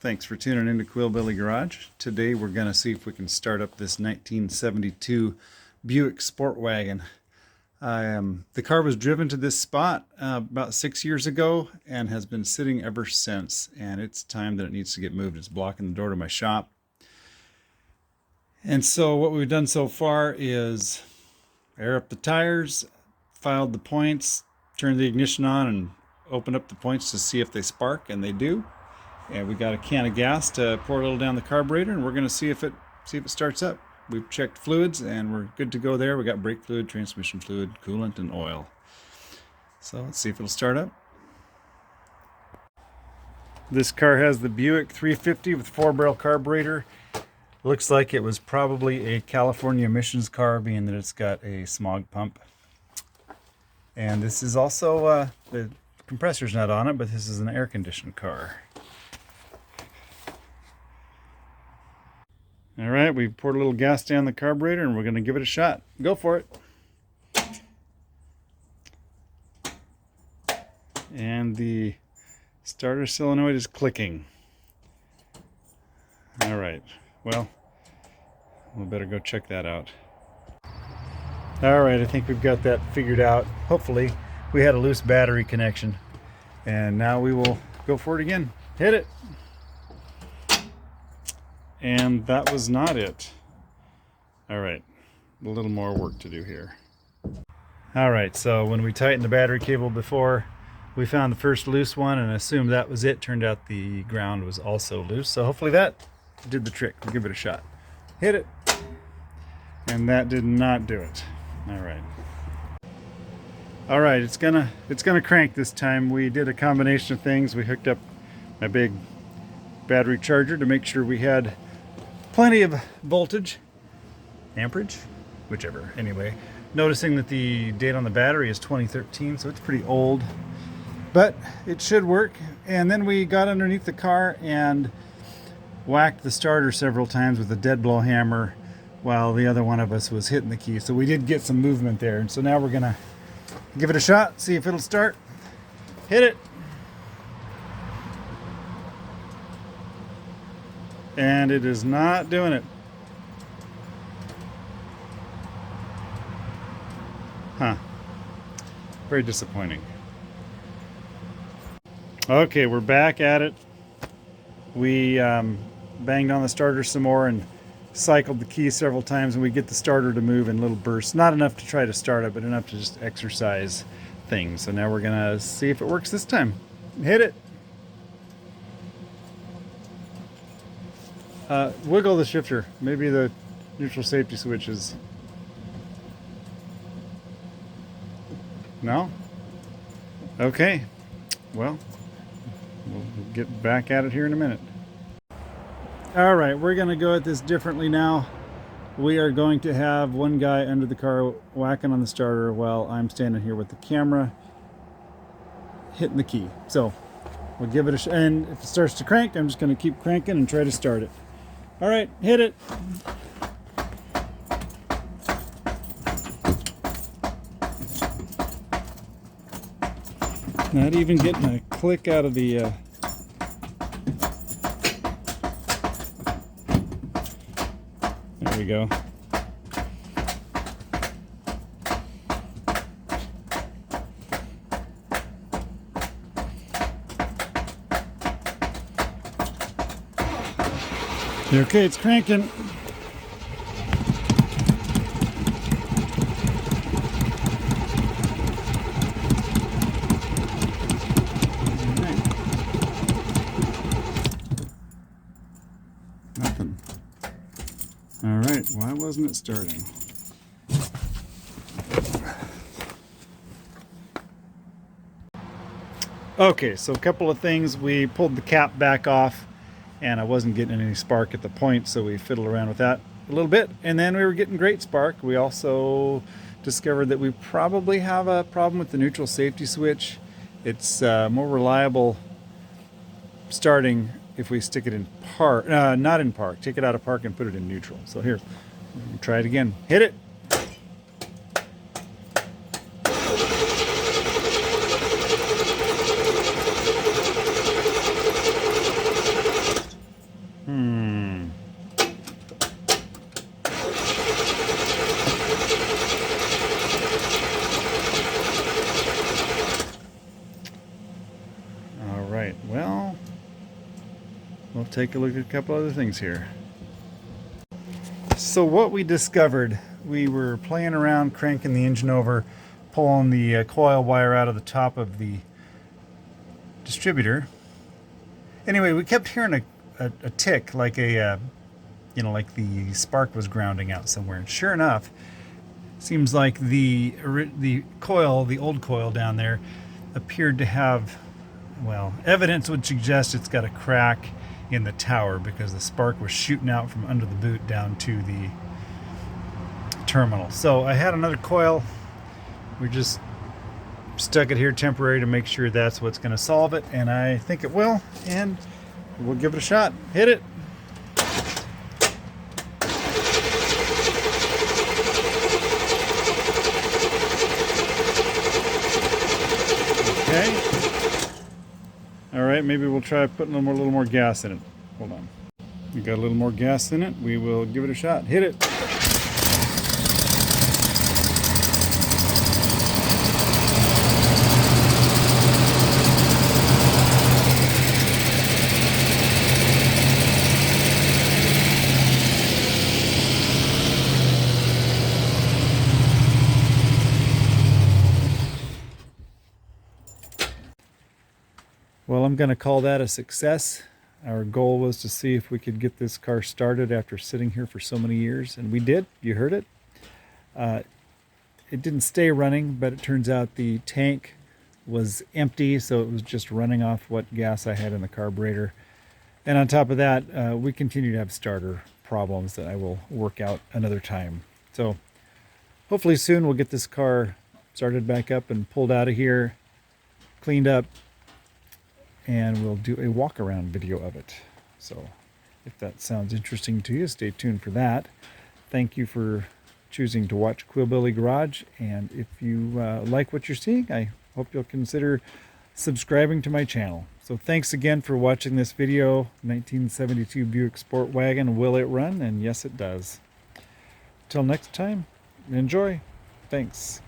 Thanks for tuning into Quillbilly Garage. Today we're going to see if we can start up this 1972 Buick Sportwagon. The car was driven to this spot about 6 years ago and has been sitting ever since. And it's time that it needs to get moved. It's blocking the door to my shop. And so what we've done so far is air up the tires, filed the points, turned the ignition on, and opened up the points to see if they spark, and they do. And we got a can of gas to pour a little down the carburetor, and we're going to see if it starts up. We've checked fluids, and we're good to go there. We got brake fluid, transmission fluid, coolant, and oil. So let's see if it'll start up. This car has the Buick 350 with 4-barrel carburetor. Looks like it was probably a California emissions car, being that it's got a smog pump. And this is also, the compressor's not on it, but this is an air-conditioned car. All right, we poured a little gas down the carburetor and we're going to give it a shot. Go for it. And the starter solenoid is clicking. All right, well, we better go check that out. All right, I think we've got that figured out. Hopefully, we had a loose battery connection. And now we will go for it again. Hit it. And that was not it. All right, a little more work to do here. All right, so when we tightened the battery cable before, we found the first loose one and assumed that was it. Turned out the ground was also loose. So hopefully that did the trick. We'll give it a shot. Hit it. And that did not do it. All right. All right, it's gonna crank this time. We did a combination of things. We hooked up my big battery charger to make sure we had plenty of voltage, amperage, whichever. Anyway, noticing that the date on the battery is 2013, so it's pretty old, but it should work. And then we got underneath the car and whacked the starter several times with a dead blow hammer while the other one of us was hitting the key. So we did get some movement there. And so now we're gonna give it a shot, see if it'll start. Hit it. And it is not doing it. Huh. Very disappointing. Okay, we're back at it. We banged on the starter some more and cycled the key several times, and we get the starter to move in little bursts. Not enough to try to start it, but enough to just exercise things. So now we're gonna see if it works this time. Hit it. Wiggle the shifter. Maybe the neutral safety switch is... No? Okay. Well, we'll get back at it here in a minute. All right, we're going to go at this differently now. We are going to have one guy under the car whacking on the starter while I'm standing here with the camera hitting the key. So we'll give it a shot, and if it starts to crank, I'm just going to keep cranking and try to start it. All right, hit it. Not even getting a click out of the... There we go. Okay, it's cranking. Nothing. All right, why wasn't it starting? Okay, so a couple of things. We pulled the cap back off, and I wasn't getting any spark at the point, so we fiddled around with that a little bit, and then we were getting great spark. We also discovered that we probably have a problem with the neutral safety switch. It's more reliable starting if we stick it in park, not in park, take it out of park and put it in neutral. So here, try it again. Hit it. well, we'll take a look at a couple other things here. So what we discovered, we were playing around cranking the engine over, pulling the coil wire out of the top of the distributor. Anyway, we kept hearing a tick, like a like the spark was grounding out somewhere. And sure enough, seems like the coil, the old coil down there, appeared to have, well, evidence would suggest it's got a crack in the tower because the spark was shooting out from under the boot down to the terminal. So I had another coil. We just stuck it here temporary to make sure that's what's going to solve it, and I think it will, and we'll give it a shot. Hit it. Okay. All right, maybe we'll try putting a little more gas in it. Hold on. We got a little more gas in it. We will give it a shot. Hit it. Well, I'm going to call that a success. Our goal was to see if we could get this car started after sitting here for so many years, and we did. You heard it. It didn't stay running, but it turns out the tank was empty, so it was just running off what gas I had in the carburetor. And on top of that, we continue to have starter problems that I will work out another time. So hopefully soon we'll get this car started back up and pulled out of here, cleaned up, and we'll do a walk around video of it. So if that sounds interesting to you, stay tuned for that. Thank you for choosing to watch Quillbilly Garage, and if you like what you're seeing, I hope you'll consider subscribing to my channel. So thanks again for watching this video. 1972 Buick Sportwagon, will it run? And yes, it does. Till next time, enjoy. Thanks.